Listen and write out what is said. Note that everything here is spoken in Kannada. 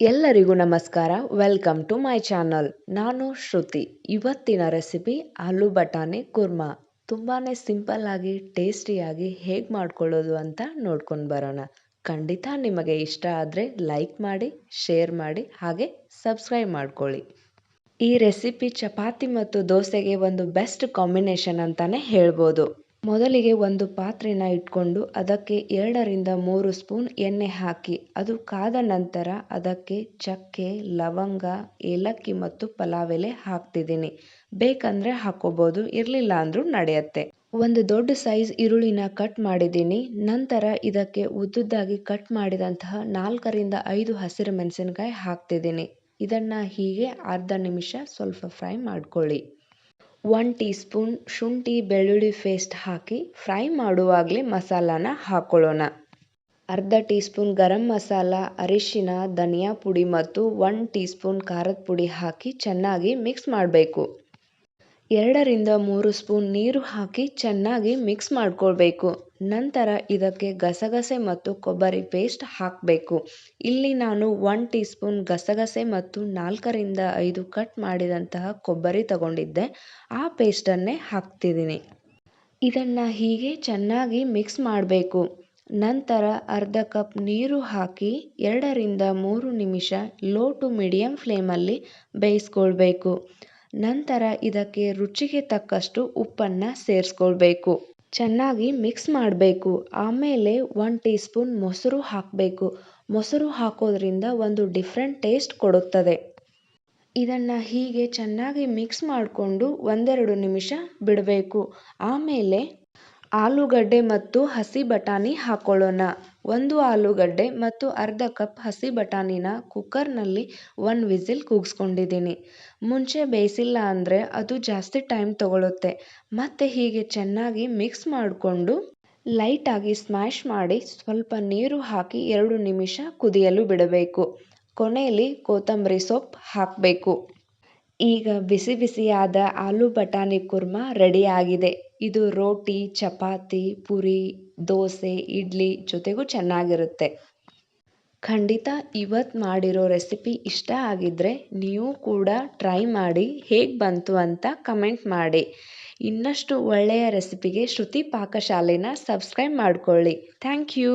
ಎಲ್ಲರಿಗೂ ನಮಸ್ಕಾರ. Welcome to my channel. ನಾನು ಶ್ರುತಿ. ಇವತ್ತಿನ ರೆಸಿಪಿ ಆಲೂ ಬಟಾಣಿ ಕುರ್ಮಾ. ತುಂಬಾ ಸಿಂಪಲ್ ಆಗಿ ಟೇಸ್ಟಿಯಾಗಿ ಹೇಗೆ ಮಾಡ್ಕೊಳ್ಳೋದು ಅಂತ ನೋಡ್ಕೊಂಡು ಬರೋಣ. ಖಂಡಿತ ನಿಮಗೆ ಇಷ್ಟ ಆದರೆ ಲೈಕ್ ಮಾಡಿ, ಶೇರ್ ಮಾಡಿ, ಹಾಗೆ ಸಬ್ಸ್ಕ್ರೈಬ್ ಮಾಡ್ಕೊಳ್ಳಿ. ಈ ರೆಸಿಪಿ ಚಪಾತಿ ಮತ್ತು ದೋಸೆಗೆ ಒಂದು ಬೆಸ್ಟ್ ಕಾಂಬಿನೇಷನ್ ಅಂತಾನೆ ಹೇಳ್ಬೋದು. ಮೊದಲಿಗೆ ಒಂದು ಪಾತ್ರೆನ ಇಟ್ಕೊಂಡು ಅದಕ್ಕೆ 2-3 ಸ್ಪೂನ್ ಎಣ್ಣೆ ಹಾಕಿ ಅದು ಕಾದ ನಂತರ ಅದಕ್ಕೆ ಚಕ್ಕೆ, ಲವಂಗ, ಏಲಕ್ಕಿ ಮತ್ತು ಪಲಾವ್ ಎಲೆ ಹಾಕ್ತಿದ್ದೀನಿ. ಬೇಕಂದ್ರೆ ಹಾಕೋಬಹುದು, ಇರಲಿಲ್ಲ ಅಂದ್ರೂ ನಡೆಯುತ್ತೆ. ಒಂದು ದೊಡ್ಡ ಸೈಜ್ ಈರುಳ್ಳಿನ ಕಟ್ ಮಾಡಿದ್ದೀನಿ. ನಂತರ ಇದಕ್ಕೆ ಉದ್ದುದ್ದಾಗಿ ಕಟ್ ಮಾಡಿದಂತಹ 4-5 ಹಸಿರು ಮೆಣಸಿನಕಾಯಿ ಹಾಕ್ತಿದ್ದೀನಿ. ಇದನ್ನ ಹೀಗೆ ಅರ್ಧ ನಿಮಿಷ ಸ್ವಲ್ಪ ಫ್ರೈ ಮಾಡ್ಕೊಳ್ಳಿ. 1 ಟೀ ಸ್ಪೂನ್ ಶುಂಠಿ ಬೆಳ್ಳುಳ್ಳಿ ಪೇಸ್ಟ್ ಹಾಕಿ ಫ್ರೈ ಮಾಡುವಾಗಲೇ ಮಸಾಲಾನ ಹಾಕೊಳ್ಳೋಣ. ಅರ್ಧ ಟೀ ಸ್ಪೂನ್ ಗರಂ ಮಸಾಲ, ಅರಿಶಿನ, ಧನಿಯಾ ಪುಡಿ ಮತ್ತು 1 ಟೀ ಸ್ಪೂನ್ ಖಾರದ ಪುಡಿ ಹಾಕಿ ಚೆನ್ನಾಗಿ ಮಿಕ್ಸ್ ಮಾಡಬೇಕು. 2-3 ಸ್ಪೂನ್ ನೀರು ಹಾಕಿ ಚೆನ್ನಾಗಿ ಮಿಕ್ಸ್ ಮಾಡ್ಕೊಳ್ಬೇಕು. ನಂತರ ಇದಕ್ಕೆ ಗಸಗಸೆ ಮತ್ತು ಕೊಬ್ಬರಿ ಪೇಸ್ಟ್ ಹಾಕಬೇಕು. ಇಲ್ಲಿ ನಾನು 1 ಟೀ ಸ್ಪೂನ್ ಗಸಗಸೆ ಮತ್ತು 4-5 ಕಟ್ ಮಾಡಿದಂತಹ ಕೊಬ್ಬರಿ ತಗೊಂಡಿದ್ದೆ. ಆ ಪೇಸ್ಟನ್ನೇ ಹಾಕ್ತಿದ್ದೀನಿ. ಇದನ್ನು ಹೀಗೆ ಚೆನ್ನಾಗಿ ಮಿಕ್ಸ್ ಮಾಡಬೇಕು. ನಂತರ ಅರ್ಧ ಕಪ್ ನೀರು ಹಾಕಿ 2-3 ನಿಮಿಷ ಲೋ ಟು ಮೀಡಿಯಂ ಫ್ಲೇಮಲ್ಲಿ ಬೇಯಿಸ್ಕೊಳ್ಬೇಕು. ನಂತರ ಇದಕ್ಕೆ ರುಚಿಗೆ ತಕ್ಕಷ್ಟು ಉಪ್ಪನ್ನು ಸೇರಿಸ್ಕೊಳ್ಬೇಕು. ಚೆನ್ನಾಗಿ ಮಿಕ್ಸ್ ಮಾಡಬೇಕು. ಆಮೇಲೆ 1 ಟೀ ಸ್ಪೂನ್ ಮೊಸರು ಹಾಕಬೇಕು. ಮೊಸರು ಹಾಕೋದ್ರಿಂದ ಒಂದು ಡಿಫ್ರೆಂಟ್ ಟೇಸ್ಟ್ ಕೊಡುತ್ತದೆ. ಇದನ್ನು ಹೀಗೆ ಚೆನ್ನಾಗಿ ಮಿಕ್ಸ್ ಮಾಡಿಕೊಂಡು 1-2 ನಿಮಿಷ ಬಿಡಬೇಕು. ಆಮೇಲೆ ಆಲೂಗಡ್ಡೆ ಮತ್ತು ಹಸಿ ಬಟಾಣಿ ಹಾಕೊಳ್ಳೋಣ. 1 ಆಲೂಗಡ್ಡೆ ಮತ್ತು ಅರ್ಧ ಕಪ್ ಹಸಿ ಬಟಾಣಿನ ಕುಕ್ಕರ್ನಲ್ಲಿ 1 ವಿಸಿಲ್ ಕೂಗಿಸ್ಕೊಂಡಿದ್ದೀನಿ. ಮುಂಚೆ ಬೇಯಿಸಿಲ್ಲ ಅಂದರೆ ಅದು ಜಾಸ್ತಿ ಟೈಮ್ ತಗೊಳುತ್ತೆ. ಮತ್ತೆ ಹೀಗೆ ಚೆನ್ನಾಗಿ ಮಿಕ್ಸ್ ಮಾಡಿಕೊಂಡು ಲೈಟಾಗಿ ಸ್ಮ್ಯಾಶ್ ಮಾಡಿ ಸ್ವಲ್ಪ ನೀರು ಹಾಕಿ 2 ನಿಮಿಷ ಕುದಿಯಲು ಬಿಡಬೇಕು. ಕೊನೆಯಲ್ಲಿ ಕೊತ್ತಂಬರಿ ಸೊಪ್ಪು ಹಾಕಬೇಕು. ಈಗ ಬಿಸಿ ಬಿಸಿಯಾದ ಆಲೂ ಬಟಾಣಿ ಕುರ್ಮಾ ರೆಡಿ ಆಗಿದೆ. ಇದು ರೋಟಿ, ಚಪಾತಿ, ಪುರಿ, ದೋಸೆ, ಇಡ್ಲಿ ಜೊತೆಗೂ ಚೆನ್ನಾಗಿರುತ್ತೆ. ಖಂಡಿತ ಇವತ್ತು ಮಾಡಿರೋ ರೆಸಿಪಿ ಇಷ್ಟ ಆಗಿದ್ರೆ ನೀವು ಕೂಡ ಟ್ರೈ ಮಾಡಿ ಹೇಗೆ ಬಂತು ಅಂತ ಕಮೆಂಟ್ ಮಾಡಿ. ಇನ್ನಷ್ಟು ಒಳ್ಳೆಯ ರೆಸಿಪಿಗೆ ಶ್ರುತಿ ಪಾಕಶಾಲೆನ ಸಬ್ಸ್ಕ್ರೈಬ್ ಮಾಡ್ಕೊಳ್ಳಿ. Thank you.